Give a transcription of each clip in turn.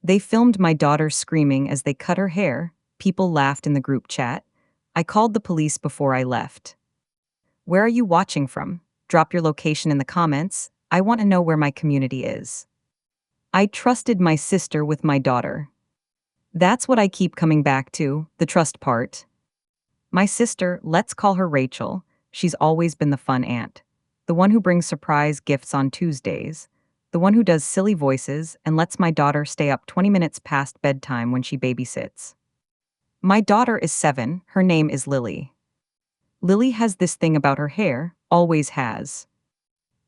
They filmed my daughter screaming as they cut her hair. People laughed in the group chat. I called the police before I left. Where are you watching from? Drop your location in the comments. I want to know where my community is. I trusted my sister with my daughter. That's what I keep coming back to, the trust part. My sister, let's call her Rachel. She's always been the fun aunt. The one who brings surprise gifts on Tuesdays. The one who does silly voices and lets my daughter stay up 20 minutes past bedtime when she babysits. My daughter is 7, her name is Lily. Lily has this thing about her hair, always has.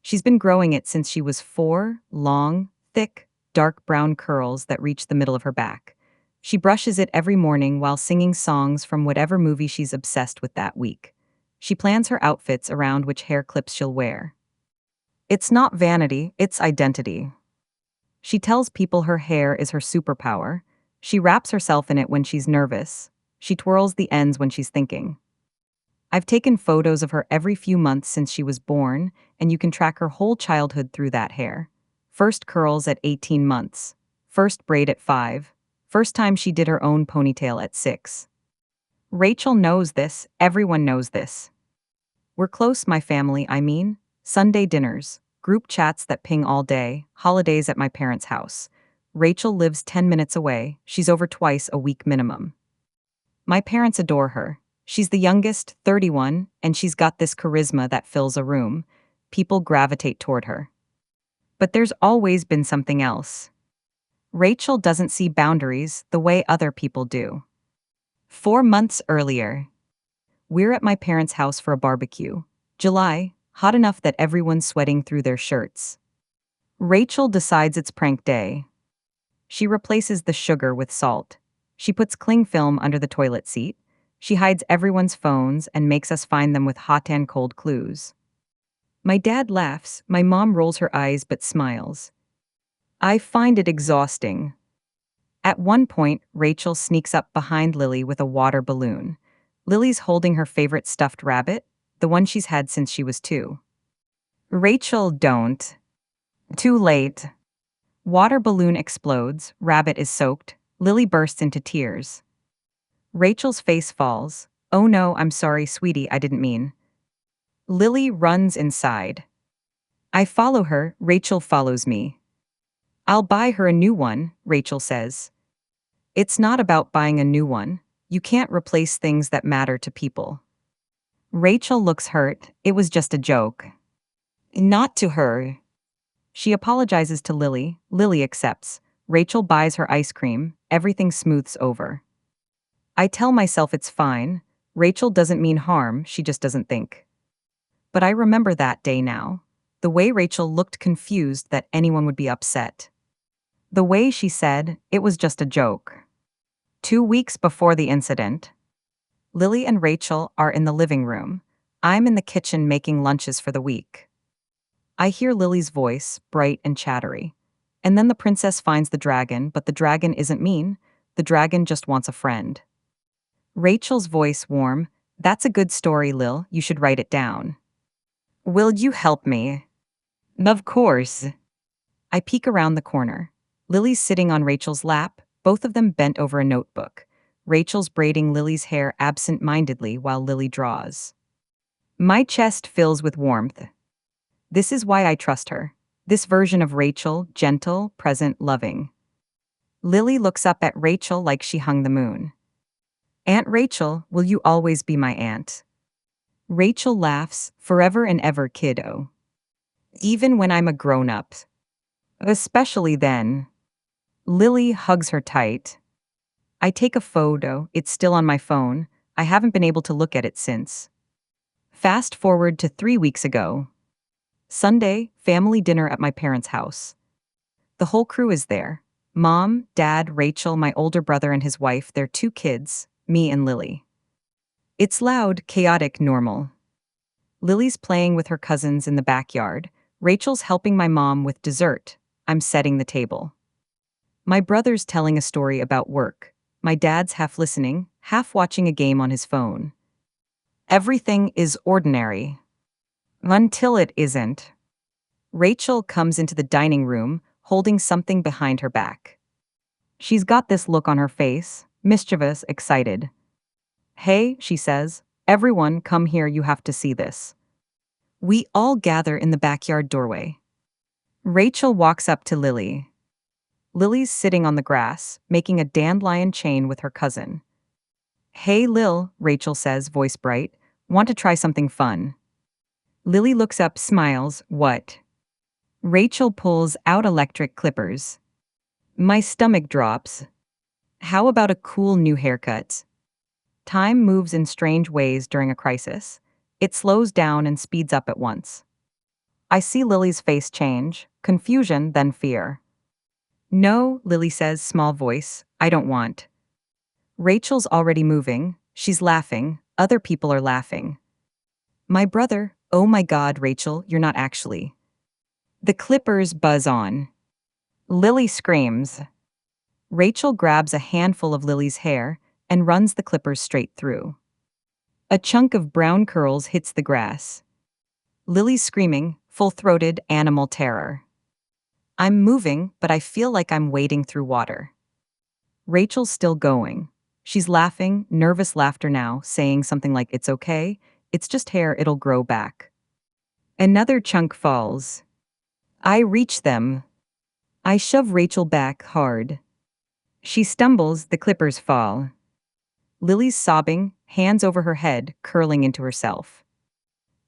She's been growing it since she was 4, long, thick, dark brown curls that reach the middle of her back. She brushes it every morning while singing songs from whatever movie she's obsessed with that week. She plans her outfits around which hair clips she'll wear. It's not vanity, it's identity. She tells people her hair is her superpower. She wraps herself in it when she's nervous. She twirls the ends when she's thinking. I've taken photos of her every few months since she was born, and you can track her whole childhood through that hair. First curls at 18 months. First braid at 5. First time she did her own ponytail at 6. Rachel knows this, everyone knows this. We're close, my family, I mean. Sunday dinners, group chats that ping all day, holidays at my parents' house. Rachel lives 10 minutes away, she's over twice a week minimum. My parents adore her. She's the youngest, 31, and she's got this charisma that fills a room. People gravitate toward her. But there's always been something else. Rachel doesn't see boundaries the way other people do. 4 months earlier, we're at my parents' house for a barbecue. July, hot enough that everyone's sweating through their shirts. Rachel decides it's prank day. She replaces the sugar with salt. She puts cling film under the toilet seat. She hides everyone's phones and makes us find them with hot and cold clues. My dad laughs, my mom rolls her eyes but smiles. I find it exhausting. At one point, Rachel sneaks up behind Lily with a water balloon. Lily's holding her favorite stuffed rabbit, the one she's had since she was 2. Rachel, don't. Too late. Water balloon explodes, rabbit is soaked, Lily bursts into tears. Rachel's face falls. Oh no, I'm sorry, sweetie, I didn't mean. Lily runs inside. I follow her, Rachel follows me. I'll buy her a new one, Rachel says. It's not about buying a new one. You can't replace things that matter to people. Rachel looks hurt, it was just a joke. Not to her. She apologizes to Lily, Lily accepts. Rachel buys her ice cream, everything smooths over. I tell myself it's fine. Rachel doesn't mean harm, she just doesn't think. But I remember that day now. The way Rachel looked confused that anyone would be upset. The way she said, it was just a joke. 2 weeks before the incident, Lily and Rachel are in the living room. I'm in the kitchen making lunches for the week. I hear Lily's voice, bright and chattery. And then the princess finds the dragon, but the dragon isn't mean. The dragon just wants a friend. Rachel's voice warm, that's a good story, Lil, you should write it down. Will you help me? Of course. I peek around the corner. Lily's sitting on Rachel's lap, both of them bent over a notebook. Rachel's braiding Lily's hair absent-mindedly while Lily draws. My chest fills with warmth. This is why I trust her. This version of Rachel, gentle, present, loving. Lily looks up at Rachel like she hung the moon. Aunt Rachel, will you always be my aunt? Rachel laughs, forever and ever, kiddo. Even when I'm a grown-up. Especially then. Lily hugs her tight. I take a photo, it's still on my phone. I haven't been able to look at it since. Fast forward to 3 weeks ago. Sunday, family dinner at my parents' house. The whole crew is there. Mom, Dad, Rachel, my older brother and his wife, their 2 kids, me and Lily. It's loud, chaotic, normal. Lily's playing with her cousins in the backyard. Rachel's helping my mom with dessert. I'm setting the table. My brother's telling a story about work. My dad's half listening, half watching a game on his phone. Everything is ordinary. Until it isn't. Rachel comes into the dining room, holding something behind her back. She's got this look on her face, mischievous, excited. Hey, she says, everyone come here, you have to see this. We all gather in the backyard doorway. Rachel walks up to Lily. Lily's sitting on the grass, making a dandelion chain with her cousin. Hey Lil, Rachel says, voice bright, want to try something fun? Lily looks up, smiles, what? Rachel pulls out electric clippers. My stomach drops. How about a cool new haircut? Time moves in strange ways during a crisis. It slows down and speeds up at once. I see Lily's face change, confusion, then fear. No, Lily says, small voice, I don't want. Rachel's already moving, she's laughing, other people are laughing. My brother, oh my God, Rachel, you're not actually. The clippers buzz on. Lily screams. Rachel grabs a handful of Lily's hair and runs the clippers straight through. A chunk of brown curls hits the grass. Lily's screaming, full-throated animal terror. I'm moving, but I feel like I'm wading through water. Rachel's still going. She's laughing, nervous laughter now, saying something like, it's okay, it's just hair, it'll grow back. Another chunk falls. I reach them. I shove Rachel back hard. She stumbles, the clippers fall. Lily's sobbing, hands over her head, curling into herself.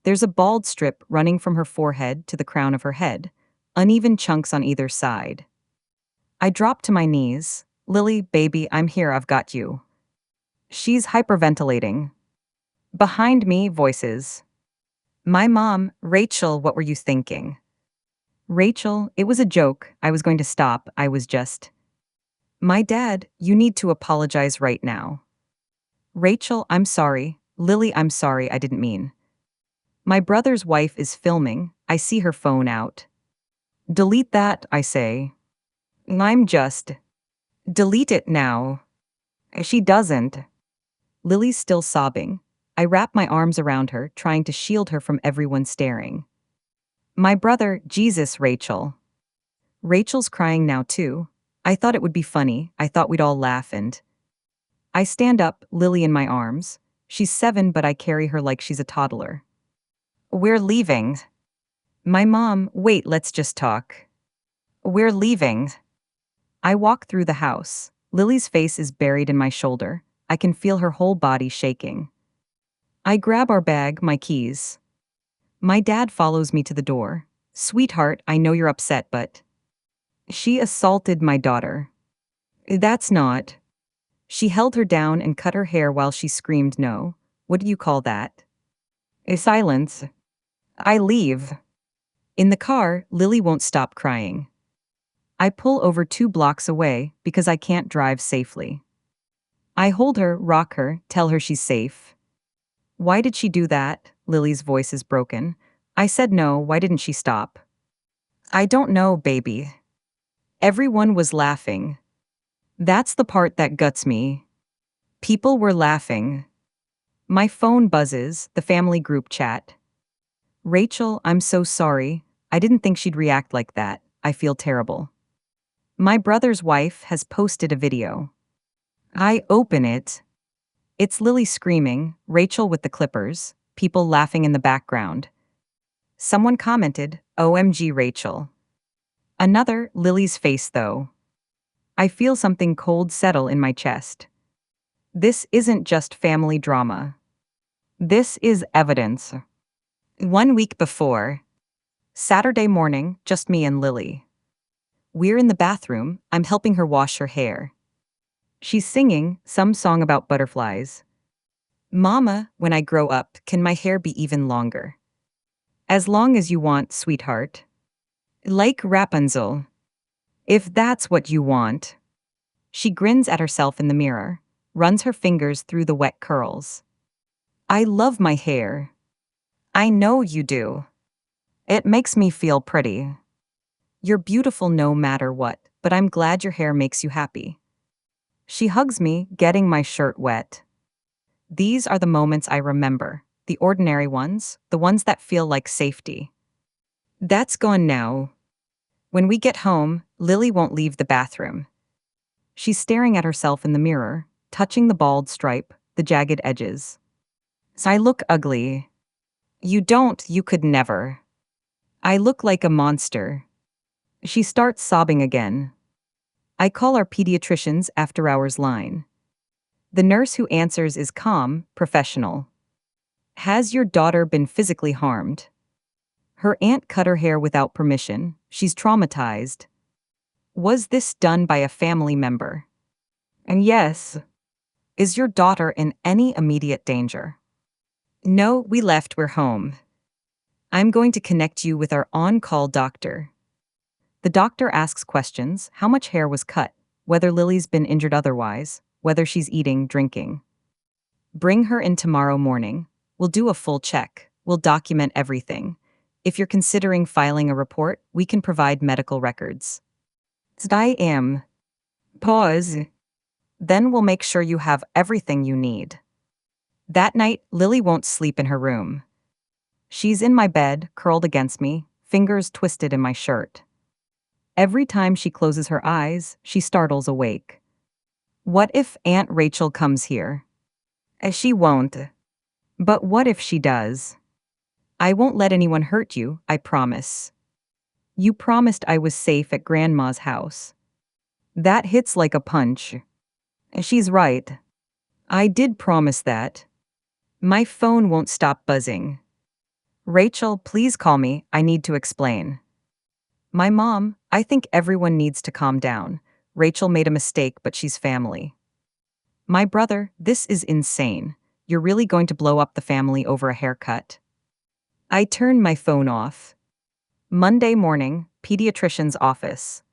There's a bald strip running from her forehead to the crown of her head, uneven chunks on either side. I drop to my knees. Lily, baby, I'm here, I've got you. She's hyperventilating. Behind me, voices. My mom, Rachel, what were you thinking? Rachel, it was a joke, I was going to stop, I was just. My dad, you need to apologize right now. Rachel, I'm sorry. Lily, I'm sorry, I didn't mean. My brother's wife is filming, I see her phone out. Delete that, I say. I'm just. Delete it now. She doesn't. Lily's still sobbing. I wrap my arms around her, trying to shield her from everyone staring. My brother, Jesus, Rachel. Rachel's crying now too. I thought it would be funny, I thought we'd all laugh and. I stand up, Lily in my arms. She's 7, but I carry her like she's a toddler. We're leaving. My mom, wait, let's just talk. We're leaving. I walk through the house. Lily's face is buried in my shoulder. I can feel her whole body shaking. I grab our bag, my keys. My dad follows me to the door. Sweetheart, I know you're upset, but. She assaulted my daughter. That's not. She held her down and cut her hair while she screamed no. What do you call that? A silence. I leave. In the car, Lily won't stop crying. I pull over 2 blocks away because I can't drive safely. I hold her, rock her, tell her she's safe. Why did she do that? Lily's voice is broken. I said no, why didn't she stop? I don't know, baby. Everyone was laughing. That's the part that guts me. People were laughing. My phone buzzes, the family group chat. Rachel, I'm so sorry. I didn't think she'd react like that. I feel terrible. My brother's wife has posted a video. I open it. It's Lily screaming, Rachel with the clippers, people laughing in the background. Someone commented, OMG Rachel. Another, Lily's face though. I feel something cold settle in my chest. This isn't just family drama. This is evidence. 1 week before. Saturday morning, just me and Lily. We're in the bathroom, I'm helping her wash her hair. She's singing some song about butterflies. Mama, when I grow up, can my hair be even longer? As long as you want, sweetheart. Like Rapunzel. If that's what you want. She grins at herself in the mirror, runs her fingers through the wet curls. I love my hair. I know you do. It makes me feel pretty. You're beautiful no matter what, but I'm glad your hair makes you happy. She hugs me, getting my shirt wet. These are the moments I remember, the ordinary ones, the ones that feel like safety. That's gone now. When we get home, Lily won't leave the bathroom. She's staring at herself in the mirror, touching the bald stripe, the jagged edges. So I look ugly. You don't, you could never. I look like a monster. She starts sobbing again. I call our pediatrician's after-hours line. The nurse who answers is calm, professional. Has your daughter been physically harmed? Her aunt cut her hair without permission. She's traumatized. Was this done by a family member? And yes. Is your daughter in any immediate danger? No, we left, we're home. I'm going to connect you with our on-call doctor. The doctor asks questions: how much hair was cut, whether Lily's been injured otherwise, whether she's eating, drinking. Bring her in tomorrow morning. We'll do a full check. We'll document everything. If you're considering filing a report, we can provide medical records. I am. Pause. Then we'll make sure you have everything you need. That night, Lily won't sleep in her room. She's in my bed, curled against me, fingers twisted in my shirt. Every time she closes her eyes, she startles awake. What if Aunt Rachel comes here? She won't. But what if she does? I won't let anyone hurt you, I promise. You promised I was safe at Grandma's house. That hits like a punch. She's right. I did promise that. My phone won't stop buzzing. Rachel, please call me, I need to explain. My mom, I think everyone needs to calm down. Rachel made a mistake, but she's family. My brother, this is insane. You're really going to blow up the family over a haircut? I turn my phone off. Monday morning, pediatrician's office.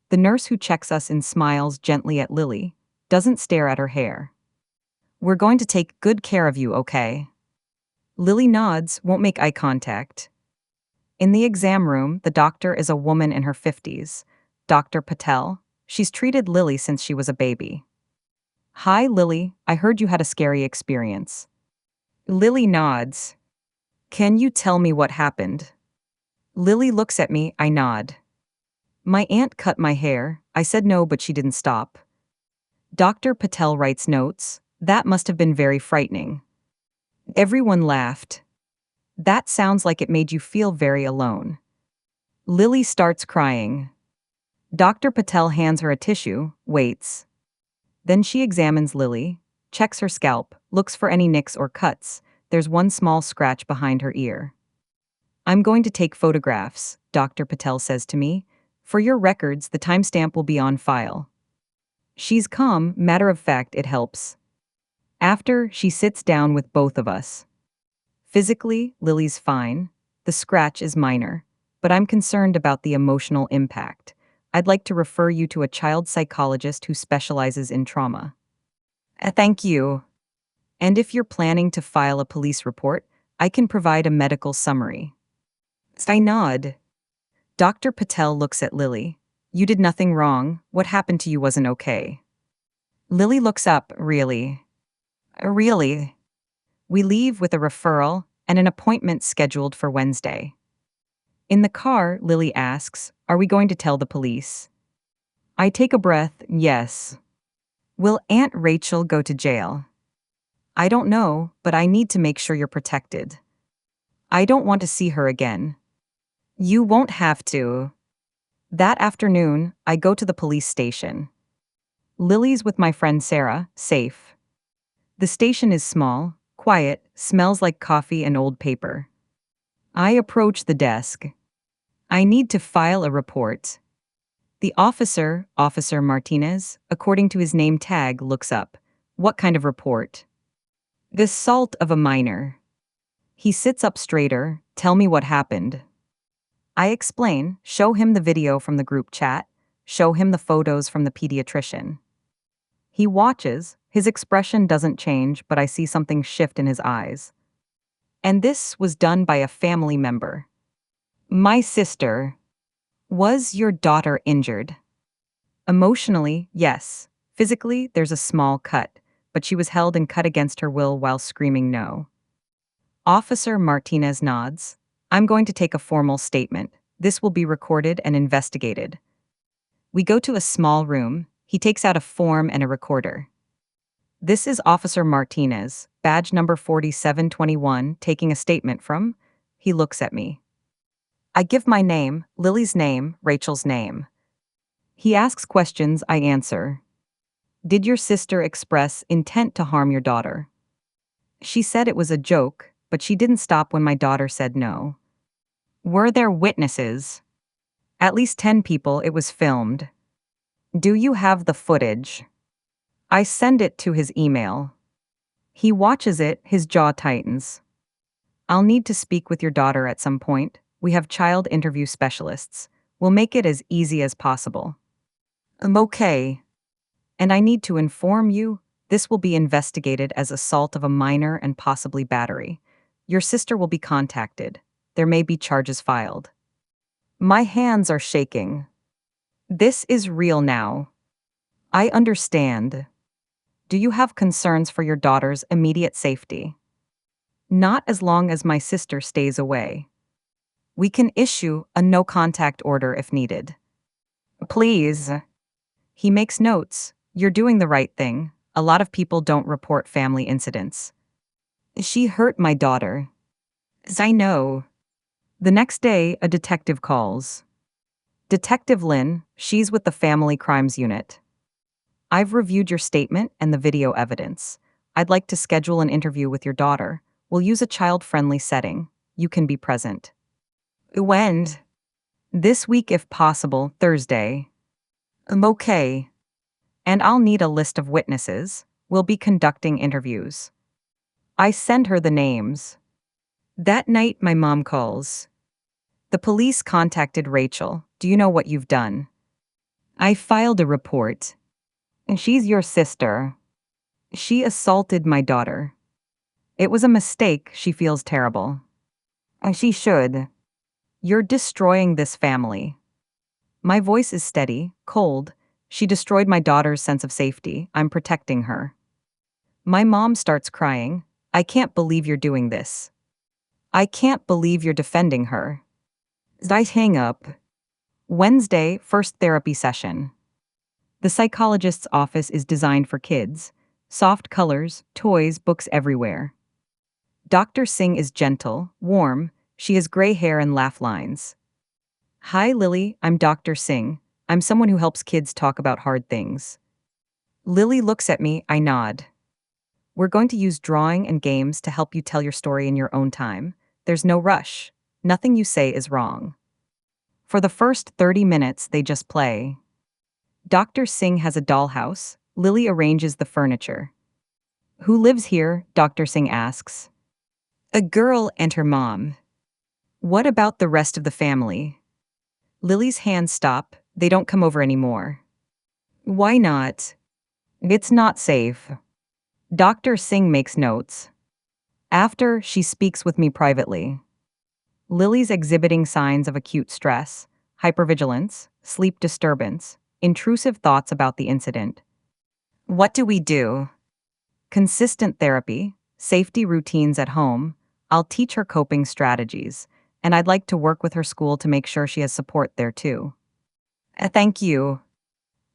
The nurse who checks us in smiles gently at Lily, doesn't stare at her hair. We're going to take good care of you, okay? Lily nods, won't make eye contact. In the exam room, the doctor is a woman in her 50s. Dr. Patel. She's treated Lily since she was a baby. Hi, Lily, I heard you had a scary experience. Lily nods. Can you tell me what happened? Lily looks at me, I nod. My aunt cut my hair. I said no, but she didn't stop. Dr. Patel writes notes. That must have been very frightening. Everyone laughed. That sounds like it made you feel very alone. Lily starts crying. Dr. Patel hands her a tissue, waits. Then she examines Lily, checks her scalp, looks for any nicks or cuts. There's one small scratch behind her ear. I'm going to take photographs, Dr. Patel says to me. For your records, the timestamp will be on file. She's calm, matter of fact, it helps. After, she sits down with both of us. Physically, Lily's fine. The scratch is minor. But I'm concerned about the emotional impact. I'd like to refer you to a child psychologist who specializes in trauma. Thank you. And if you're planning to file a police report, I can provide a medical summary. I nod. Dr. Patel looks at Lily. You did nothing wrong. What happened to you wasn't okay. Lily looks up, really? Really? We leave with a referral and an appointment scheduled for Wednesday. In the car, Lily asks, are we going to tell the police? I take a breath, yes. Will Aunt Rachel go to jail? I don't know, but I need to make sure you're protected. I don't want to see her again. You won't have to. That afternoon, I go to the police station. Lily's with my friend Sarah, safe. The station is small, quiet, smells like coffee and old paper. I approach the desk. I need to file a report. The officer, Officer Martinez, according to his name tag, looks up. What kind of report? The assault of a minor. He sits up straighter. Tell me what happened. I explain, show him the video from the group chat, show him the photos from the pediatrician. He watches, his expression doesn't change, but I see something shift in his eyes. And this was done by a family member. My sister. Was your daughter injured? Emotionally, yes. Physically, there's a small cut, but she was held and cut against her will while screaming no. Officer Martinez nods. I'm going to take a formal statement. This will be recorded and investigated. We go to a small room. He takes out a form and a recorder. This is Officer Martinez, badge number 4721, taking a statement from. He looks at me. I give my name, Lily's name, Rachel's name. He asks questions, I answer. Did your sister express intent to harm your daughter? She said it was a joke, but she didn't stop when my daughter said no. Were there witnesses? At least 10 people, it was filmed. Do you have the footage? I send it to his email. He watches it, his jaw tightens. I'll need to speak with your daughter at some point. We have child interview specialists. We'll make it as easy as possible. Okay. And I need to inform you, this will be investigated as assault of a minor and possibly battery. Your sister will be contacted. There may be charges filed. My hands are shaking. This is real now. I understand. Do you have concerns for your daughter's immediate safety? Not as long as my sister stays away. We can issue a no-contact order if needed. Please. He makes notes. You're doing the right thing. A lot of people don't report family incidents. She hurt my daughter. I know. The next day, a detective calls. Detective Lynn, she's with the Family Crimes Unit. I've reviewed your statement and the video evidence. I'd like to schedule an interview with your daughter. We'll use a child-friendly setting. You can be present. When? This week if possible, Thursday. Okay. And I'll need a list of witnesses. We'll be conducting interviews. I send her the names. That night, my mom calls. The police contacted Rachel. Do you know what you've done? I filed a report. And she's your sister. She assaulted my daughter. It was a mistake, she feels terrible. And she should. You're destroying this family. My voice is steady, cold. She destroyed my daughter's sense of safety. I'm protecting her. My mom starts crying. I can't believe you're doing this. I can't believe you're defending her. I hang up. Wednesday, first therapy session. The psychologist's office is designed for kids. Soft colors, toys, books everywhere. Dr. Singh is gentle, warm. She has gray hair and laugh lines. Hi, Lily, I'm Dr. Singh. I'm someone who helps kids talk about hard things. Lily looks at me, I nod. We're going to use drawing and games to help you tell your story in your own time. There's no rush. Nothing you say is wrong. For the first 30 minutes, they just play. Dr. Singh has a dollhouse. Lily arranges the furniture. Who lives here? Dr. Singh asks. A girl and her mom. What about the rest of the family? Lily's hands stop. They don't come over anymore. Why not? It's not safe. Dr. Singh makes notes. After, she speaks with me privately. Lily's exhibiting signs of acute stress, hypervigilance, sleep disturbance, intrusive thoughts about the incident. What do we do? Consistent therapy, safety routines at home. I'll teach her coping strategies, and I'd like to work with her school to make sure she has support there too. Thank you.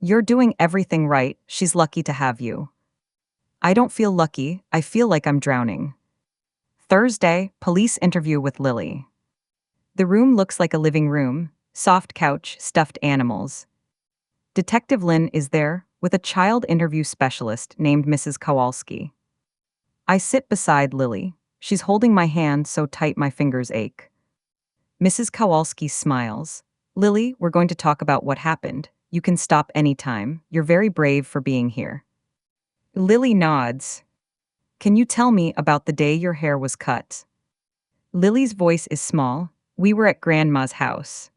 You're doing everything right. She's lucky to have you. I don't feel lucky. I feel like I'm drowning. Thursday, police interview with Lily. The room looks like a living room, soft couch, stuffed animals. Detective Lynn is there, with a child interview specialist named Mrs. Kowalski. I sit beside Lily. She's holding my hand so tight my fingers ache. Mrs. Kowalski smiles. Lily, we're going to talk about what happened. You can stop anytime. You're very brave for being here. Lily nods. Can you tell me about the day your hair was cut? Lily's voice is small. We were at Grandma's house.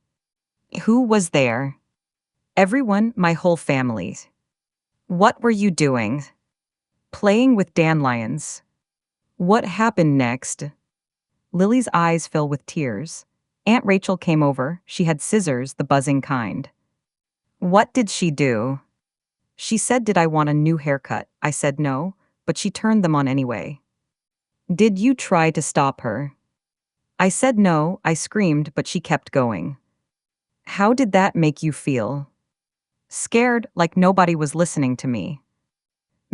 Who was there? Everyone, my whole family. What were you doing? Playing with dandelions. What happened next? Lily's eyes fill with tears. Aunt Rachel came over. She had scissors, the buzzing kind. What did she do? She said, did I want a new haircut? I said no, but she turned them on anyway. Did you try to stop her? I said no, I screamed, but she kept going. How did that make you feel? scared like nobody was listening to me.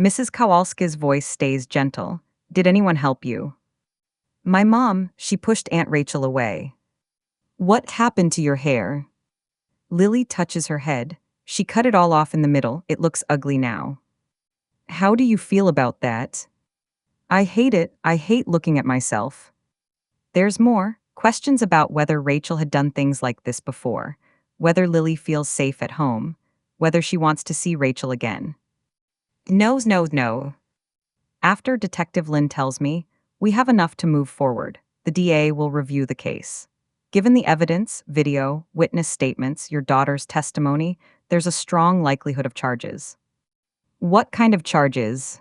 Mrs. Kowalski's voice stays gentle. Did anyone help you? My mom, she pushed Aunt Rachel away. What happened to your hair? Lily touches her head. She cut it all off in the middle, it looks ugly now. How do you feel about that? I hate it, I hate looking at myself. There's more, questions about whether Rachel had done things like this before, whether Lily feels safe at home, whether she wants to see Rachel again. No. After Detective Lynn tells me, we have enough to move forward. The DA will review the case. Given the evidence, video, witness statements, your daughter's testimony, there's a strong likelihood of charges. What kind of charges?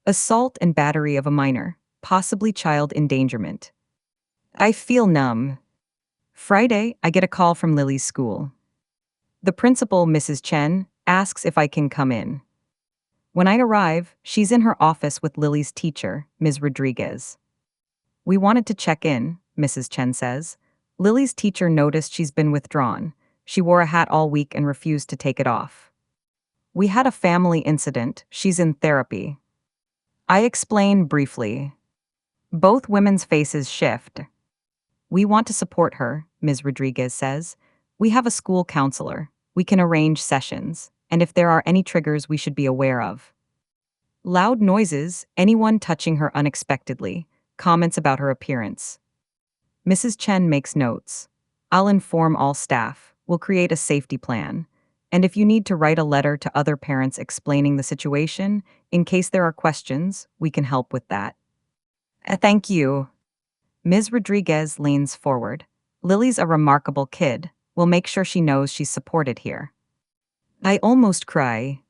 Assault and battery of a minor, possibly child endangerment. I feel numb. Friday, I get a call from Lily's school. The principal, Mrs. Chen, asks if I can come in. When I arrive, she's in her office with Lily's teacher, Ms. Rodriguez. We wanted to check in, Mrs. Chen says. Lily's teacher noticed she's been withdrawn. She wore a hat all week and refused to take it off. We had a family incident. She's in therapy. I explain briefly. Both women's faces shift. We want to support her, Ms. Rodriguez says. We have a school counselor. We can arrange sessions, and if there are any triggers we should be aware of. Loud noises, anyone touching her unexpectedly, comments about her appearance. Mrs. Chen makes notes. I'll inform all staff. We'll create a safety plan. And if you need to write a letter to other parents explaining the situation, in case there are questions, we can help with that. Thank you. Ms. Rodriguez leans forward. Lily's a remarkable kid. We'll make sure she knows she's supported here. I almost cry.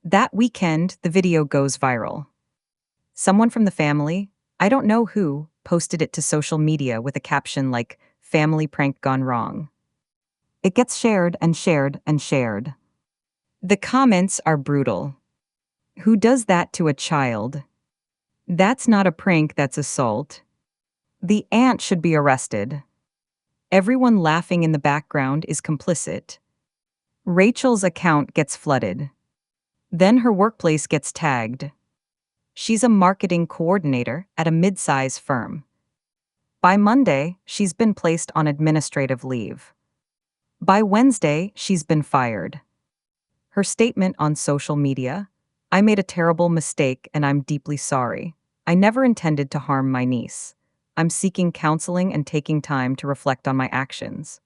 That weekend, the video goes viral. Someone from the family, I don't know who, posted it to social media with a caption like, "Family prank gone wrong." It gets shared and shared and shared. The comments are brutal. Who does that to a child? That's not a prank, that's assault. The aunt should be arrested. Everyone laughing in the background is complicit. Rachel's account gets flooded. Then her workplace gets tagged. She's a marketing coordinator at a mid-size firm. By Monday, she's been placed on administrative leave. By Wednesday, she's been fired. Her statement on social media, I made a terrible mistake and I'm deeply sorry. I never intended to harm my niece. I'm seeking counseling and taking time to reflect on my actions.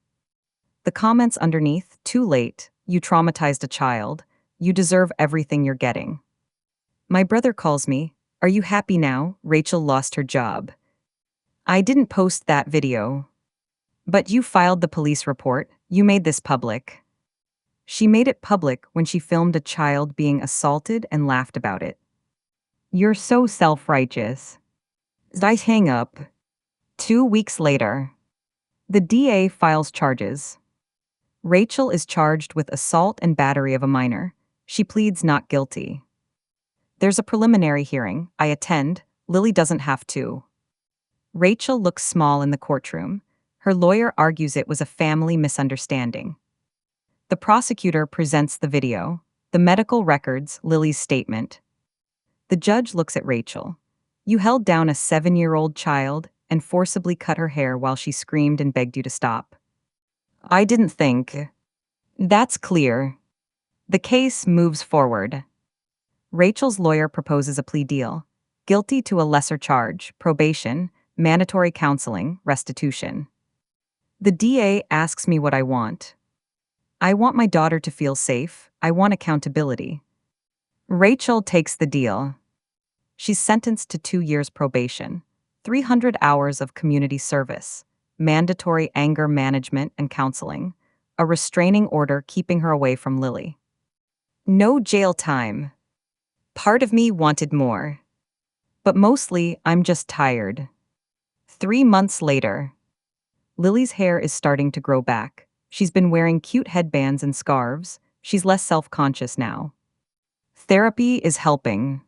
The comments underneath, too late, you traumatized a child, you deserve everything you're getting. My brother calls me, are you happy now? Rachel lost her job. I didn't post that video. But you filed the police report, you made this public. She made it public when she filmed a child being assaulted and laughed about it. You're so self-righteous. I hang up. 2 weeks later, the DA files charges. Rachel is charged with assault and battery of a minor. She pleads not guilty. There's a preliminary hearing. I attend. Lily doesn't have to. Rachel looks small in the courtroom. Her lawyer argues it was a family misunderstanding. The prosecutor presents the video, the medical records, Lily's statement. The judge looks at Rachel. You held down a 7-year-old child and forcibly cut her hair while she screamed and begged you to stop. I didn't think. That's clear. The case moves forward. Rachel's lawyer proposes a plea deal. Guilty to a lesser charge, probation, mandatory counseling, restitution. The DA asks me what I want. I want my daughter to feel safe. I want accountability. Rachel takes the deal. She's sentenced to 2 years probation, 300 hours of community service, mandatory anger management and counseling, a restraining order keeping her away from Lily. No jail time. Part of me wanted more. But mostly, I'm just tired. 3 months later. Lily's hair is starting to grow back. She's been wearing cute headbands and scarves. She's less self-conscious now. Therapy is helping.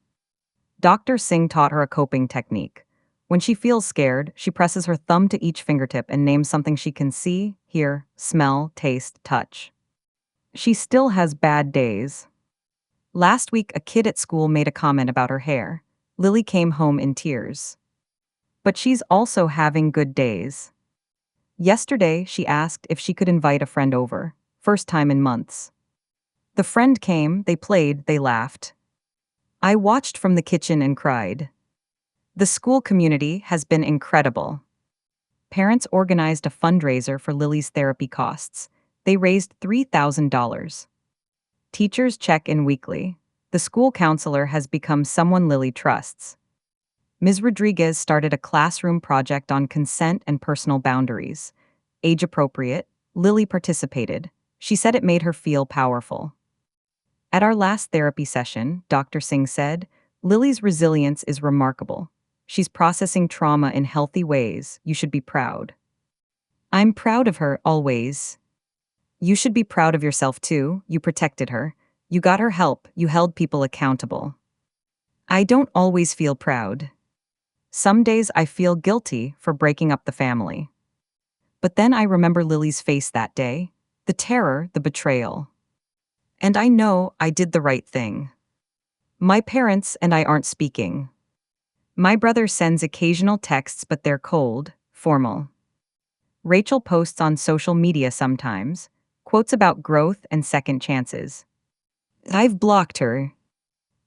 Dr. Singh taught her a coping technique. When she feels scared, she presses her thumb to each fingertip and names something she can see, hear, smell, taste, touch. She still has bad days. Last week, a kid at school made a comment about her hair. Lily came home in tears. But she's also having good days. Yesterday, she asked if she could invite a friend over. First time in months. The friend came, they played, they laughed. I watched from the kitchen and cried. The school community has been incredible. Parents organized a fundraiser for Lily's therapy costs. They raised $3,000. Teachers check in weekly. The school counselor has become someone Lily trusts. Ms. Rodriguez started a classroom project on consent and personal boundaries. Age appropriate, Lily participated. She said it made her feel powerful. At our last therapy session, Dr. Singh said, Lily's resilience is remarkable. She's processing trauma in healthy ways. You should be proud. I'm proud of her, always. You should be proud of yourself too. You protected her. You got her help. You held people accountable. I don't always feel proud. Some days I feel guilty for breaking up the family. But then I remember Lily's face that day, the terror, the betrayal. And I know I did the right thing. My parents and I aren't speaking. My brother sends occasional texts, but they're cold, formal. Rachel posts on social media sometimes, quotes about growth and second chances. I've blocked her.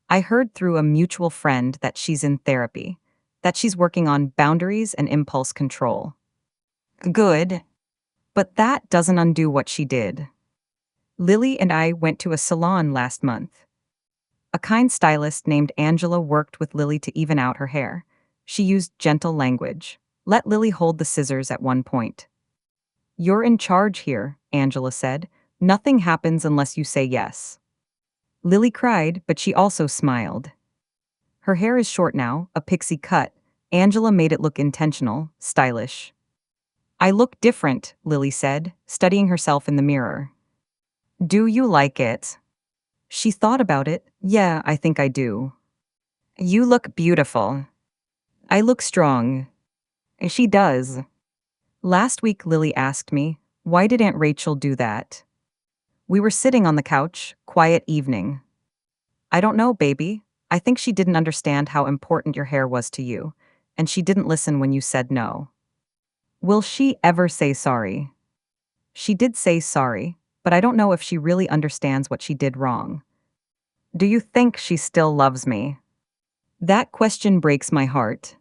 I heard through a mutual friend that she's in therapy, that she's working on boundaries and impulse control. Good. But that doesn't undo what she did. Lily and I went to a salon last month. A kind stylist named Angela worked with Lily to even out her hair. She used gentle language. Let Lily hold the scissors at one point. You're in charge here, Angela said. Nothing happens unless you say yes. Lily cried, but she also smiled. Her hair is short now, a pixie cut. Angela made it look intentional, stylish. I look different, Lily said, studying herself in the mirror. Do you like it? She thought about it. Yeah, I think I do. You look beautiful. I look strong. She does. Last week, Lily asked me, why did Aunt Rachel do that? We were sitting on the couch, quiet evening. I don't know, baby. I think she didn't understand how important your hair was to you, and she didn't listen when you said no. Will she ever say sorry? She did say sorry, but I don't know if she really understands what she did wrong. Do you think she still loves me? That question breaks my heart.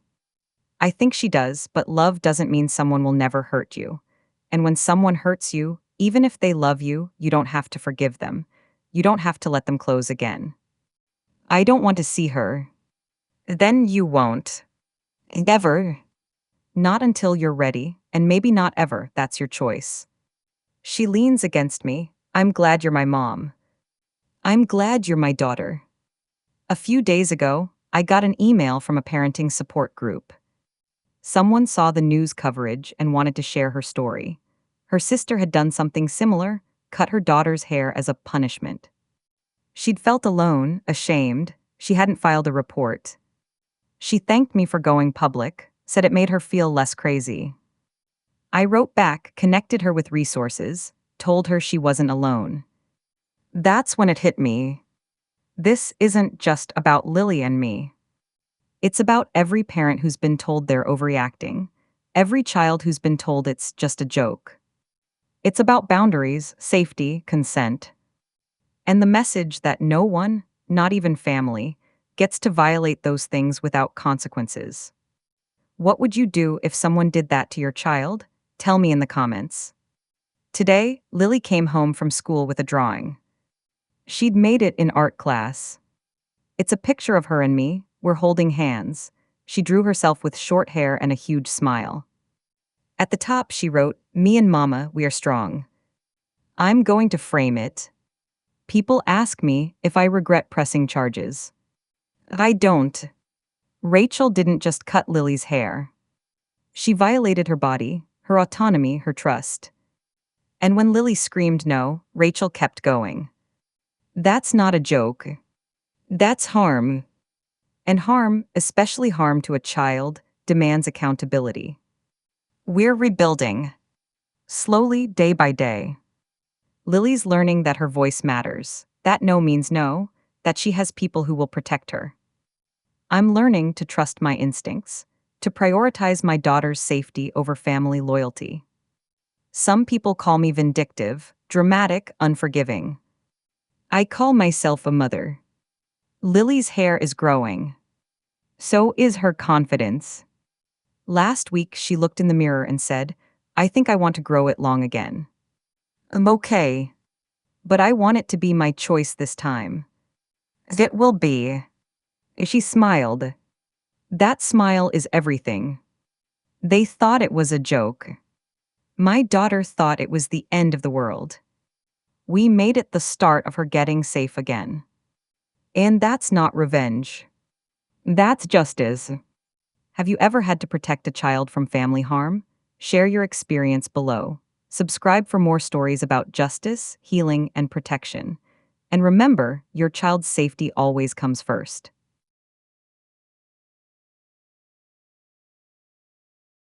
I think she does, but love doesn't mean someone will never hurt you. And when someone hurts you, even if they love you, you don't have to forgive them. You don't have to let them close again. I don't want to see her. Then you won't. Never. Not until you're ready, and maybe not ever, that's your choice. She leans against me. I'm glad you're my mom. I'm glad you're my daughter. A few days ago, I got an email from a parenting support group. Someone saw the news coverage and wanted to share her story. Her sister had done something similar, cut her daughter's hair as a punishment. She'd felt alone, ashamed. She hadn't filed a report. She thanked me for going public, said it made her feel less crazy. I wrote back, connected her with resources, told her she wasn't alone. That's when it hit me. This isn't just about Lily and me. It's about every parent who's been told they're overreacting, every child who's been told it's just a joke. It's about boundaries, safety, consent, and the message that no one, not even family, gets to violate those things without consequences. What would you do if someone did that to your child? Tell me in the comments. Today, Lily came home from school with a drawing. She'd made it in art class. It's a picture of her and me. We're holding hands. She drew herself with short hair and a huge smile. At the top, she wrote, "Me and Mama, we are strong." I'm going to frame it. People ask me if I regret pressing charges. I don't. Rachel didn't just cut Lily's hair. She violated her body, her autonomy, her trust. And when Lily screamed no, Rachel kept going. That's not a joke. That's harm. And harm, especially harm to a child, demands accountability. We're rebuilding. Slowly, day by day. Lily's learning that her voice matters, that no means no, that she has people who will protect her. I'm learning to trust my instincts, to prioritize my daughter's safety over family loyalty. Some people call me vindictive, dramatic, unforgiving. I call myself a mother. Lily's hair is growing. So is her confidence. Last week, she looked in the mirror and said, I think I want to grow it long again. I'm okay. But I want it to be my choice this time. It will be. She smiled. That smile is everything. They thought it was a joke. My daughter thought it was the end of the world. We made it the start of her getting safe again. And that's not revenge. That's justice. Have you ever had to protect a child from family harm? Share your experience below. Subscribe for more stories about justice, healing, and protection. And remember, your child's safety always comes first.